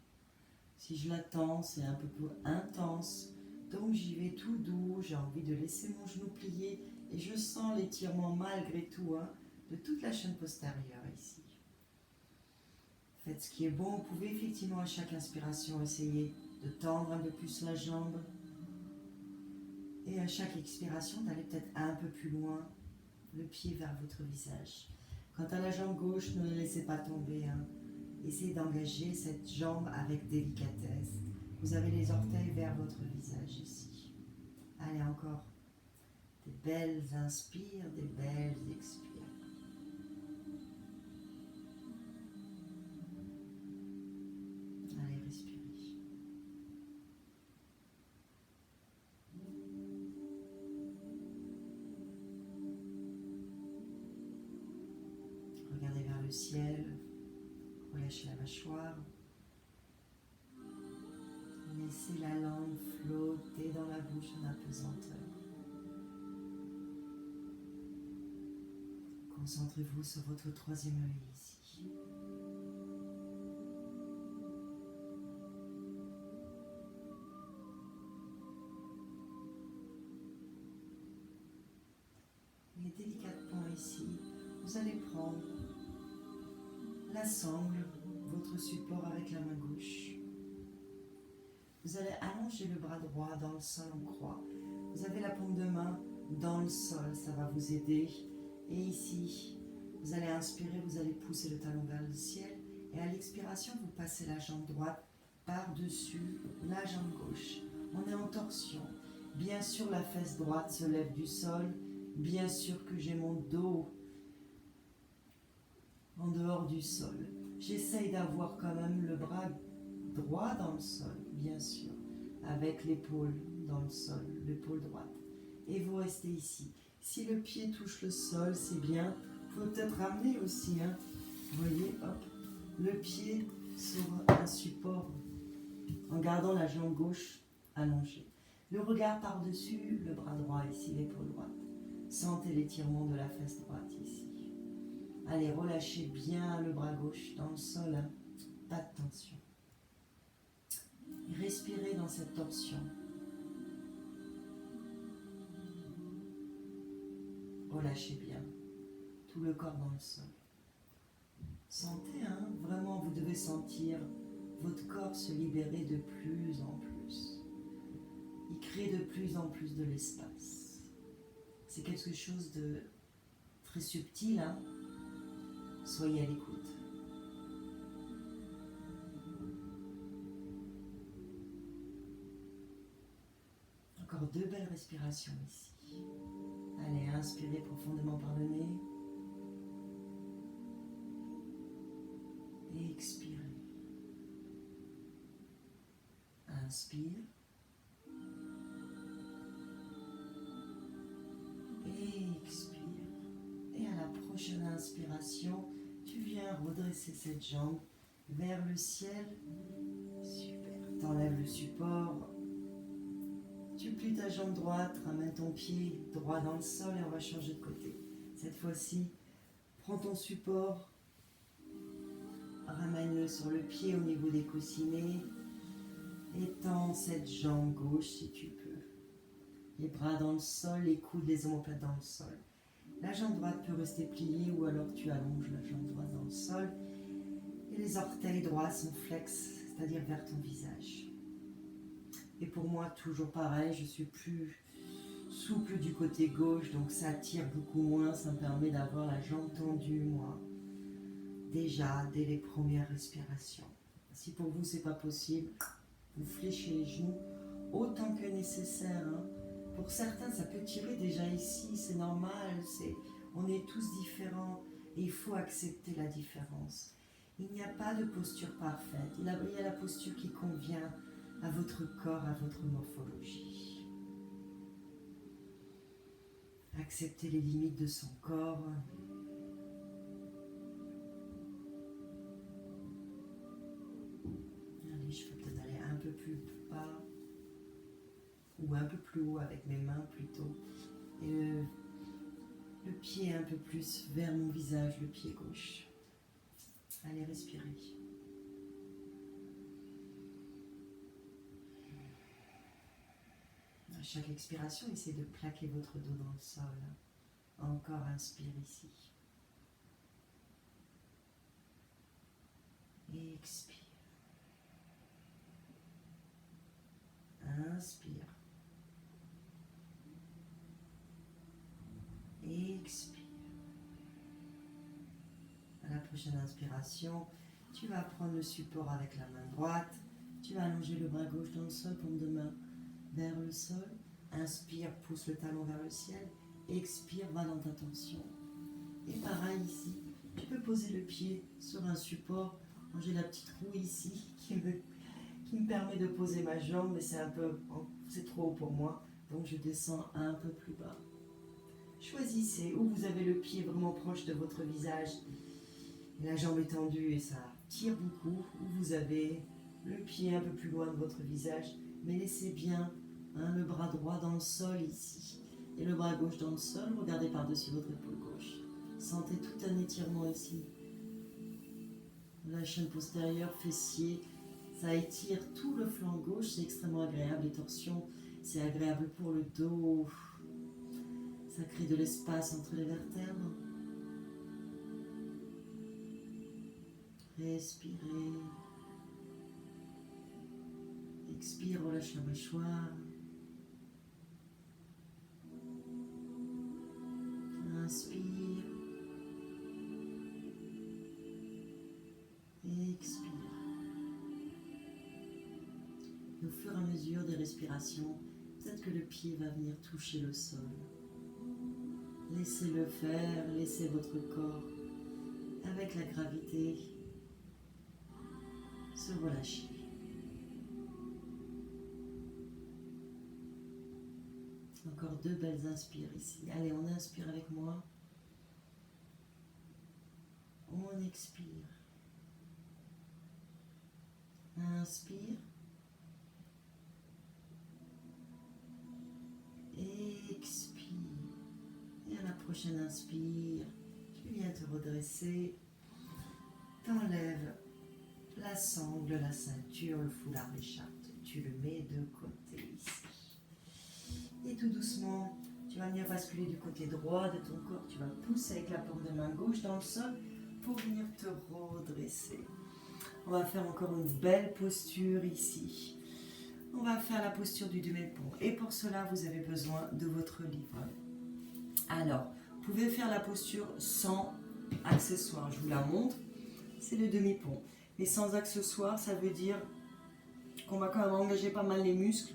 Si je la tends, c'est un peu plus intense. Donc j'y vais tout doux. J'ai envie de laisser mon genou plié. Et je sens l'étirement malgré tout hein, de toute la chaîne postérieure ici. Faites ce qui est bon. Vous pouvez effectivement à chaque inspiration essayer de tendre un peu plus la jambe. Et à chaque expiration, d'aller peut-être un peu plus loin, le pied vers votre visage. Quant à la jambe gauche, ne la laissez pas tomber. Hein. Essayez d'engager cette jambe avec délicatesse. Vous avez les orteils vers votre visage ici. Allez, encore. Des belles inspires, des belles expires. Allez, respirez. Regardez vers le ciel. Relâchez la mâchoire. Laissez la langue flotter dans la bouche en apesanteur. Concentrez-vous sur votre troisième œil ici. Les délicats points ici, vous allez prendre la sangle, votre support avec la main gauche. Vous allez allonger le bras droit dans le sol en croix. Vous avez la paume de main dans le sol, ça va vous aider. Et ici, vous allez inspirer, vous allez pousser le talon vers le ciel. Et à l'expiration, vous passez la jambe droite par-dessus la jambe gauche. On est en torsion. Bien sûr, la fesse droite se lève du sol. Bien sûr que j'ai mon dos en dehors du sol. J'essaye d'avoir quand même le bras droit dans le sol, bien sûr, avec l'épaule dans le sol, l'épaule droite. Et vous restez ici. Si le pied touche le sol, c'est bien. Vous pouvez peut-être ramener aussi, hein. Vous voyez, hop, le pied sur un support en gardant la jambe gauche allongée. Le regard par-dessus, le bras droit ici, l'épaule droite. Sentez l'étirement de la fesse droite ici. Allez, relâchez bien le bras gauche dans le sol, hein. Pas de tension. Respirez dans cette torsion. Relâchez bien tout le corps dans le sol. Sentez, hein, vraiment, vous devez sentir votre corps se libérer de plus en plus. Il crée de plus en plus de l'espace. C'est quelque chose de très subtil, hein. Soyez à l'écoute. Encore 2 belles respirations ici. Allez, inspirez profondément par le nez. Et expirez. Inspire. Et expire. Et à la prochaine inspiration, tu viens redresser cette jambe vers le ciel. Super. T'enlèves le support. Tu plies ta jambe droite, ramène ton pied droit dans le sol et on va changer de côté. Cette fois-ci, prends ton support, ramène-le sur le pied au niveau des coussinets. Étends cette jambe gauche si tu peux. Les bras dans le sol, les coudes, les omoplates dans le sol. La jambe droite peut rester pliée ou alors tu allonges la jambe droite dans le sol. Et les orteils droits sont flex, c'est-à-dire vers ton visage. Et pour moi, toujours pareil, je suis plus souple du côté gauche, donc ça tire beaucoup moins, ça me permet d'avoir la jambe tendue, moi. Déjà, dès les premières respirations. Si pour vous, c'est pas possible, vous fléchez les genoux autant que nécessaire. Hein. Pour certains, ça peut tirer déjà ici, c'est normal, on est tous différents et il faut accepter la différence. Il n'y a pas de posture parfaite, il y a la posture qui convient à votre corps, à votre morphologie. Accepter les limites de son corps. Allez, je peux peut-être aller un peu plus bas ou un peu plus haut avec mes mains plutôt. Et le pied un peu plus vers mon visage, le pied gauche. Allez, respirez. À chaque expiration, essayez de plaquer votre dos dans le sol. Encore inspire ici. Et expire. Inspire. Et expire. À la prochaine inspiration, tu vas prendre le support avec la main droite. Tu vas allonger le bras gauche dans le sol, paume de main vers le sol. Inspire, pousse le talon vers le ciel. Expire, va dans ta tension. Et pareil ici, tu peux poser le pied sur un support. J'ai la petite roue ici qui me permet de poser ma jambe, mais c'est trop haut pour moi. Donc je descends un peu plus bas. Choisissez où vous avez le pied vraiment proche de votre visage. Et la jambe est tendue et ça tire beaucoup. Où vous avez le pied un peu plus loin de votre visage. Mais laissez bien le bras droit dans le sol ici. Et le bras gauche dans le sol. Regardez par-dessus votre épaule gauche. Sentez tout un étirement ici. La chaîne postérieure, fessier. Ça étire tout le flanc gauche. C'est extrêmement agréable. Les torsions, c'est agréable pour le dos. Ça crée de l'espace entre les vertèbres. Respirez. Expire, relâche la mâchoire. Inspire. Expire. Et au fur et à mesure des respirations, peut-être que le pied va venir toucher le sol. Laissez-le faire, laissez votre corps, avec la gravité, se relâcher. Encore 2 belles inspires ici. Allez, on inspire avec moi. On expire. Inspire. Expire. Et à la prochaine inspire, tu viens te redresser. T'enlèves la sangle, la ceinture, le foulard, l'écharpe. Tu le mets de côté ici. Et tout doucement, tu vas venir basculer du côté droit de ton corps. Tu vas pousser avec la paume de main gauche dans le sol pour venir te redresser. On va faire encore une belle posture ici. On va faire la posture du demi-pont. Et pour cela, vous avez besoin de votre livre. Alors, Vous pouvez faire la posture sans accessoires. Je vous la montre. C'est le demi-pont. Et sans accessoires, ça veut dire qu'on va quand même engager pas mal les muscles.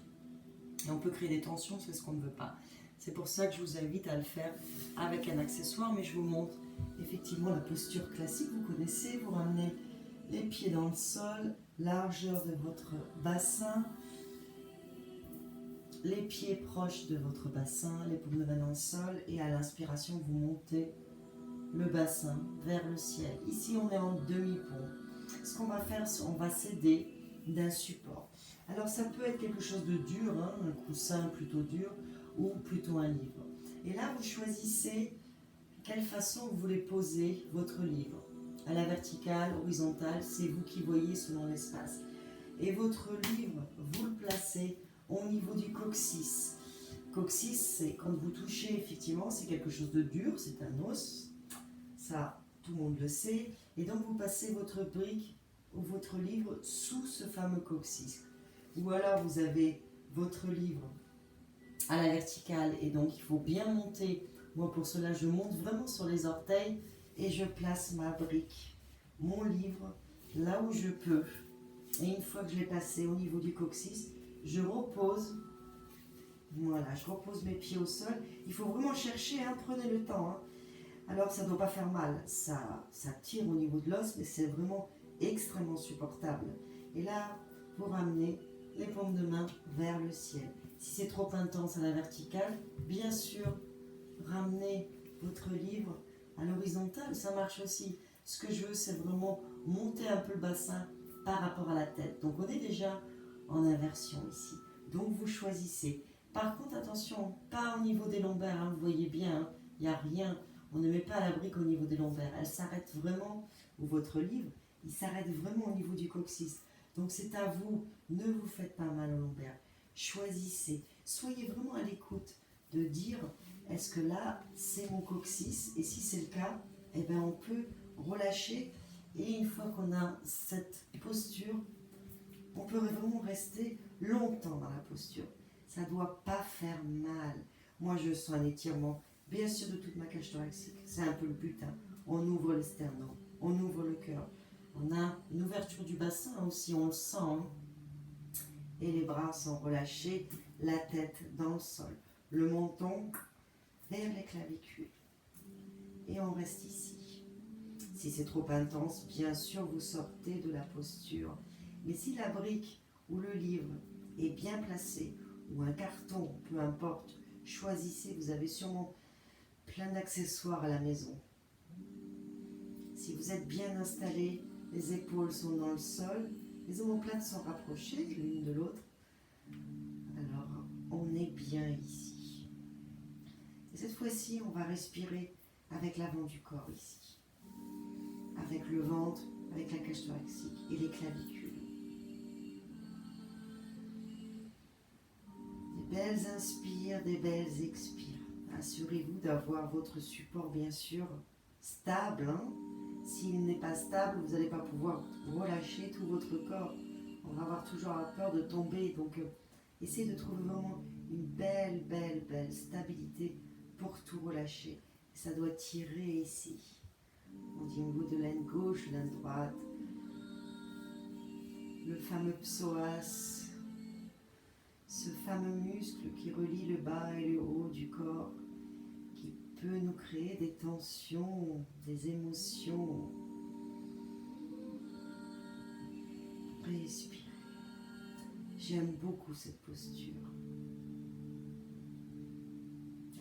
Et on peut créer des tensions, c'est ce qu'on ne veut pas. C'est pour ça que je vous invite à le faire avec un accessoire. Mais je vous montre effectivement la posture classique. Vous connaissez, vous ramenez les pieds dans le sol, largeur de votre bassin. Les pieds proches de votre bassin, les paumes de main dans le sol. Et à l'inspiration, vous montez le bassin vers le ciel. Ici, on est en demi-pont. Ce qu'on va faire, c'est qu'on va s'aider d'un support. Alors, ça peut être quelque chose de dur, hein, un coussin plutôt dur, ou plutôt un livre. Et là, vous choisissez quelle façon vous voulez poser votre livre. À la verticale, horizontale, c'est vous qui voyez selon l'espace. Et votre livre, vous le placez au niveau du coccyx. Coccyx, c'est quand vous touchez, effectivement, c'est quelque chose de dur, c'est un os. Ça, tout le monde le sait. Et donc, vous passez votre brique ou votre livre sous ce fameux coccyx. Ou alors, vous avez votre livre à la verticale et donc il faut bien monter. Moi, pour cela, je monte vraiment sur les orteils et je place ma brique, mon livre, là où je peux. Et une fois que je l'ai placé au niveau du coccyx, je repose. Voilà, je repose mes pieds au sol. Il faut vraiment chercher, hein, prenez le temps. Hein. Alors, ça ne doit pas faire mal. Ça tire au niveau de l'os, mais c'est vraiment extrêmement supportable. Et là, vous ramenez les paumes de main vers le ciel. Si c'est trop intense à la verticale, bien sûr, ramenez votre livre à l'horizontale, ça marche aussi. Ce que je veux, c'est vraiment monter un peu le bassin par rapport à la tête. Donc, on est déjà en inversion ici. Donc, vous choisissez. Par contre, attention, pas au niveau des lombaires, hein, vous voyez bien, il n'y a rien. On ne met pas la brique au niveau des lombaires. Elle s'arrête vraiment, ou votre livre, il s'arrête vraiment au niveau du coccyx. Donc, c'est à vous, ne vous faites pas mal aux lombaires. Choisissez. Soyez vraiment à l'écoute de dire, est-ce que là, c'est mon coccyx? Et si c'est le cas, eh bien, on peut relâcher. Et une fois qu'on a cette posture, on peut vraiment rester longtemps dans la posture. Ça ne doit pas faire mal. Moi, je sens un étirement, bien sûr, de toute ma cage thoracique. C'est un peu le but. Hein. On ouvre le sternum, on ouvre le cœur. On a une ouverture du bassin aussi, on le sent. Hein. Et les bras sont relâchés, la tête dans le sol. Le menton vers les clavicules. Et on reste ici. Si c'est trop intense, bien sûr, vous sortez de la posture. Mais si la brique ou le livre est bien placé, ou un carton, peu importe, choisissez, vous avez sûrement plein d'accessoires à la maison. Si vous êtes bien installé, les épaules sont dans le sol, les omoplates sont rapprochées l'une de l'autre. Alors, on est bien ici. Et cette fois-ci, on va respirer avec l'avant du corps ici. Avec le ventre, avec la cage thoracique et les clavicules. Des belles inspires, des belles expires. Assurez-vous d'avoir votre support, bien sûr, stable. Hein. S'il n'est pas stable, vous n'allez pas pouvoir relâcher tout votre corps. On va avoir toujours la peur de tomber. Donc, essayez de trouver vraiment une belle stabilité pour tout relâcher. Ça doit tirer ici. On dit au niveau de l'aine gauche, l'aine droite. Le fameux psoas. Ce fameux muscle qui relie le bas et le haut du corps. Qui peut nous créer des tensions, des émotions. Respirez. J'aime beaucoup cette posture.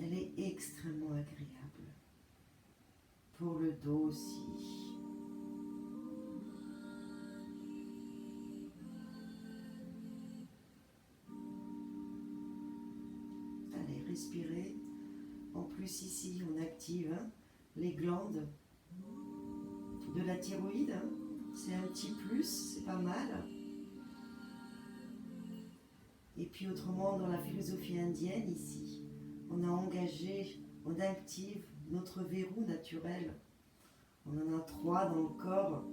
Elle est extrêmement agréable. Pour le dos aussi. Allez, respirez. En plus ici, on active les glandes de la thyroïde. C'est un petit plus, c'est pas mal. Et puis autrement, dans la philosophie indienne ici, on a engagé, on active notre verrou naturel. On en a 3 dans le corps.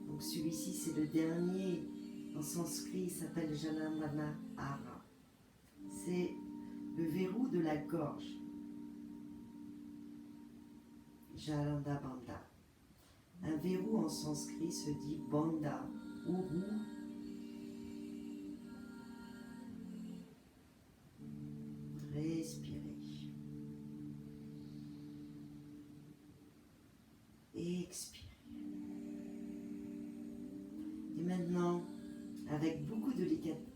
Donc celui-ci, c'est le dernier. En sanskrit, il s'appelle Janamana-hara. C'est le verrou de la gorge. Jalanda Bandha. Un verrou en sanskrit se dit bandha ou roue. Respirez. Expirez. Et maintenant, avec beaucoup de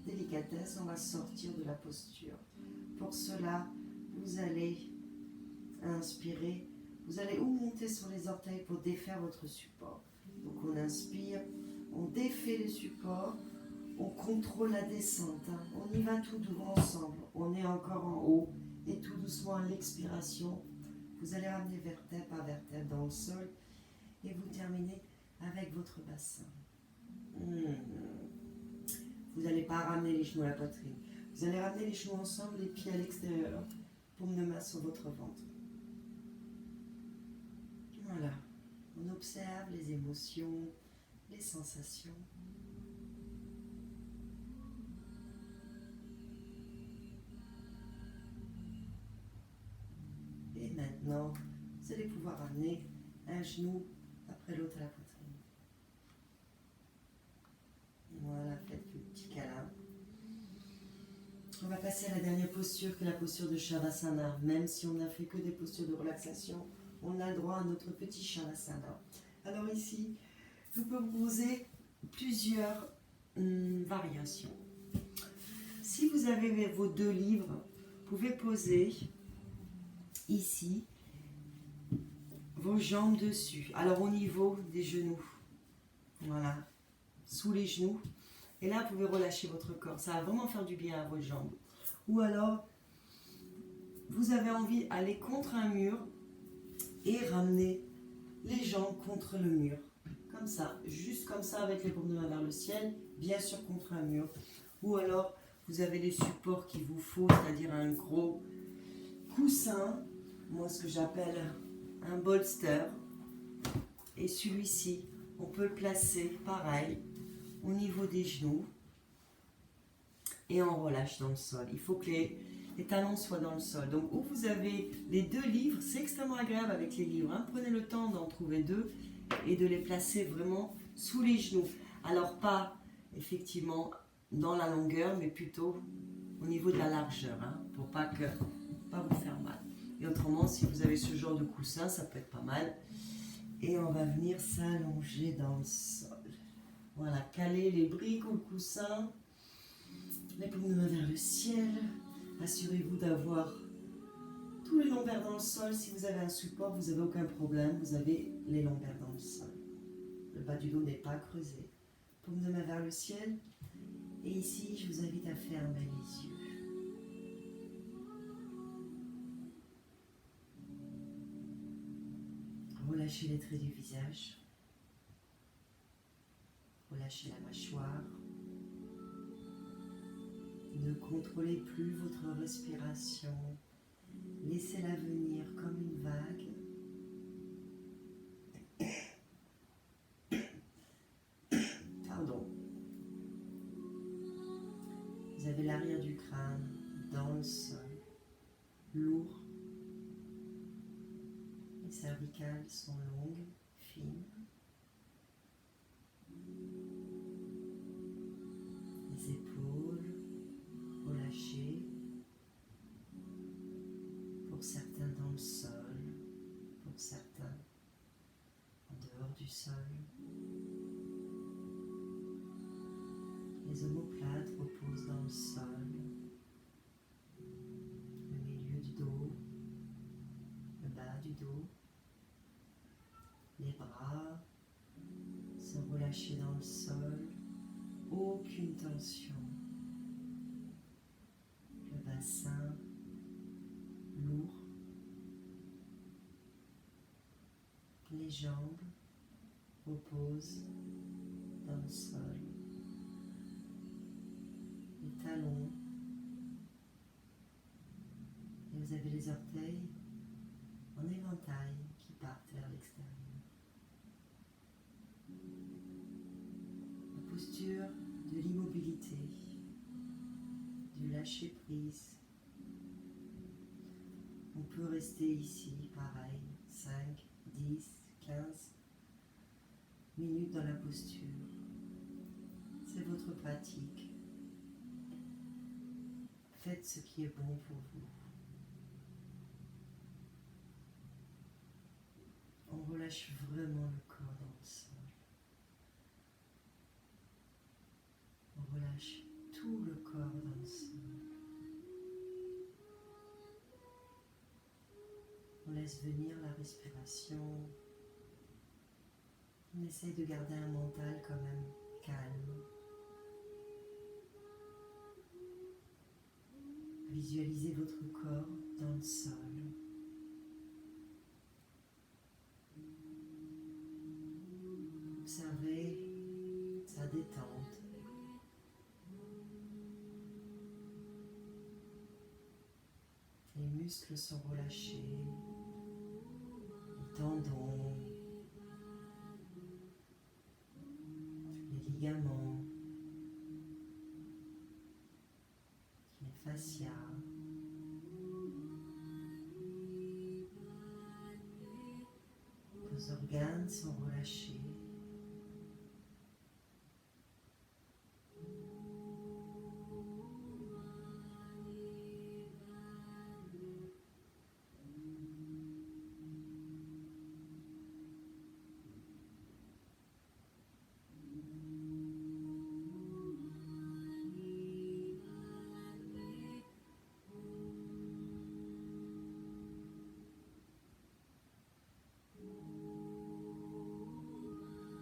délicatesse, on va sortir de la posture. Pour cela, vous allez inspirer. Vous allez ou monter sur les orteils pour défaire votre support. Donc on inspire, on défait le support, on contrôle la descente. On y va tout doux ensemble. On est encore en haut et tout doucement à l'expiration, vous allez ramener vertèbre par vertèbre dans le sol et vous terminez avec votre bassin. Vous n'allez pas ramener les genoux à la poitrine. Vous allez ramener les genoux ensemble, les pieds à l'extérieur, paume de main sur votre ventre. Voilà. On observe les émotions, les sensations. Et maintenant, vous allez pouvoir ramener un genou après l'autre à la poitrine. Voilà, faites le petit câlin. On va passer à la dernière posture, qui est la posture de Shavasana. Même si on n'a fait que des postures de relaxation, on a le droit à notre petit Shavasana. Alors ici, je peux vous proposer plusieurs variations. Si vous avez vos 2 livres, vous pouvez poser ici vos jambes dessus. Alors au niveau des genoux, voilà, sous les genoux. Et là, vous pouvez relâcher votre corps. Ça va vraiment faire du bien à vos jambes. Ou alors, vous avez envie d'aller contre un mur et ramener les jambes contre le mur. Comme ça, juste comme ça, avec les paumes de main vers le ciel, bien sûr contre un mur. Ou alors, vous avez les supports qu'il vous faut, c'est-à-dire un gros coussin, moi ce que j'appelle un bolster. Et celui-ci, on peut le placer pareil au niveau des genoux et on relâche dans le sol. Il faut que les talons soient dans le sol. Donc où vous avez les 2 livres, c'est extrêmement agréable avec les livres. Hein. Prenez le temps d'en trouver 2 et de les placer vraiment sous les genoux. Alors pas effectivement dans la longueur, mais plutôt au niveau de la largeur, hein, pour pas vous faire mal. Et autrement, si vous avez ce genre de coussin, ça peut être pas mal. Et on va venir s'allonger dans le sol. Voilà, caler les briques ou le coussin, les paumes de main vers le ciel. Assurez-vous d'avoir tous les lombaires dans le sol. Si vous avez un support, vous n'avez aucun problème. Vous avez les lombaires dans le sol. Le bas du dos n'est pas creusé. Paume de main vers le ciel. Et ici, je vous invite à fermer les yeux. Relâchez les traits du visage. Relâchez la mâchoire. Ne contrôlez plus votre respiration. Laissez-la venir comme une vague. Pardon. Vous avez l'arrière du crâne dans le sol, lourd. Les cervicales sont longues, fines. Les épaules relâchées. Pour certains dans le sol, pour certains en dehors du sol. Les omoplates reposent dans le sol, le milieu du dos, le bas du dos. Les bras sont relâchés dans le sol, aucune tension. Le bassin lourd. Les jambes reposent dans le sol. Les talons. Et vous avez les orteils en éventail qui partent vers l'extérieur. La posture de l'immobilité, du lâcher prise. On peut rester ici, pareil, 5, 10, 15 minutes dans la posture. C'est votre pratique. Faites ce qui est bon pour vous. On relâche vraiment le corps dans le sol. On relâche tout le corps dans le sol. On laisse venir la respiration. On essaye de garder un mental quand même calme. Visualisez votre corps dans le sol. Observez sa détente. Les muscles sont relâchés, les tendons, les ligaments, les fascias. Vos organes sont relâchés.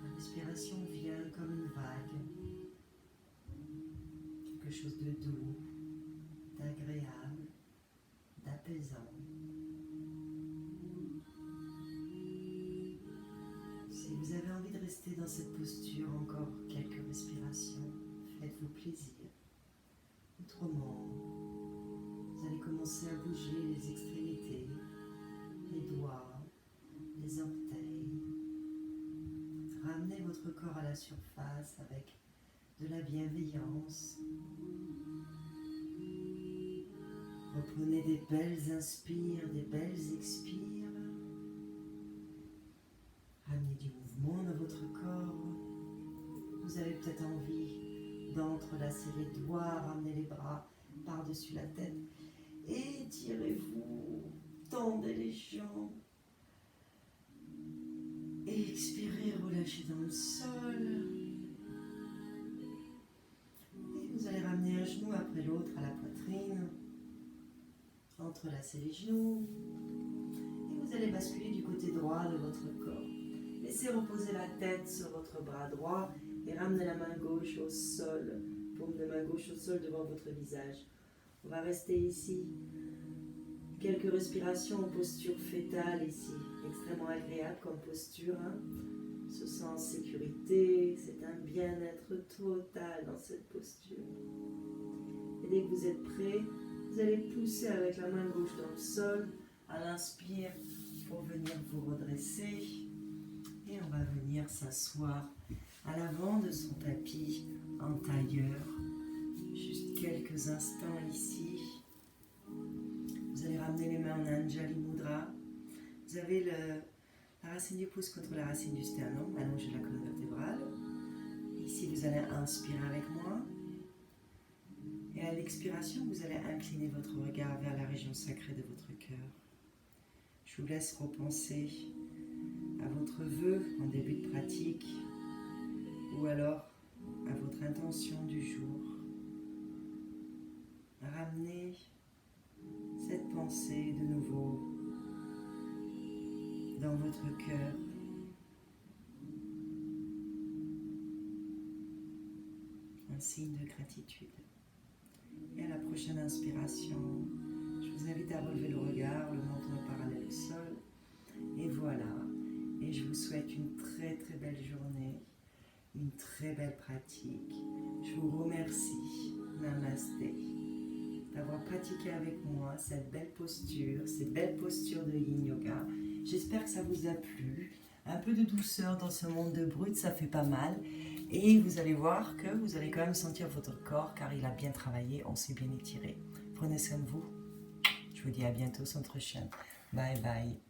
La respiration vient comme une vague, quelque chose de doux, d'agréable, d'apaisant. Si vous avez envie de rester dans cette posture encore quelques respirations, faites-vous plaisir. Autrement, vous allez commencer à bouger les extrémités, les doigts, les orteils. Ramenez votre corps à la surface avec de la bienveillance. Reprenez des belles inspires, des belles expires. Ramenez du mouvement dans votre corps. Vous avez peut-être envie d'entrelacer les doigts, ramener les bras par-dessus la tête. Étirez-vous, tendez les jambes. Et expirez, relâchez dans le sol. Et vous allez ramener un genou après l'autre à la poitrine. Entrelacez les genoux. Et vous allez basculer du côté droit de votre corps. Laissez reposer la tête sur votre bras droit et ramenez la main gauche au sol. Paume de main gauche au sol devant votre visage. On va rester ici. Quelques respirations en posture fétale ici. Extrêmement agréable comme posture. On se sent en sécurité. C'est un bien-être total dans cette posture. Et dès que vous êtes prêt, vous allez pousser avec la main gauche dans le sol à l'inspire pour venir vous redresser. Et on va venir s'asseoir à l'avant de son tapis en tailleur. Juste quelques instants ici. Vous allez ramener les mains en Anjali Mudra. Vous avez la racine du pouce contre la racine du sternum, allongez la colonne vertébrale. Ici, vous allez inspirer avec moi. Et à l'expiration, vous allez incliner votre regard vers la région sacrée de votre cœur. Je vous laisse repenser à votre vœu en début de pratique ou alors à votre intention du jour. Ramenez cette pensée de nouveau dans votre cœur. Un signe de gratitude. Et à la prochaine inspiration, je vous invite à relever le regard, le menton parallèle au sol. Et voilà. Et je vous souhaite une très très belle journée, une très belle pratique. Je vous remercie, Namasté, d'avoir pratiqué avec moi cette belle posture, ces belles postures de Yin Yoga. J'espère que ça vous a plu. Un peu de douceur dans ce monde de brut, ça fait pas mal. Et vous allez voir que vous allez quand même sentir votre corps car il a bien travaillé, on s'est bien étiré. Prenez soin de vous. Je vous dis à bientôt sur notre chaîne. Bye bye.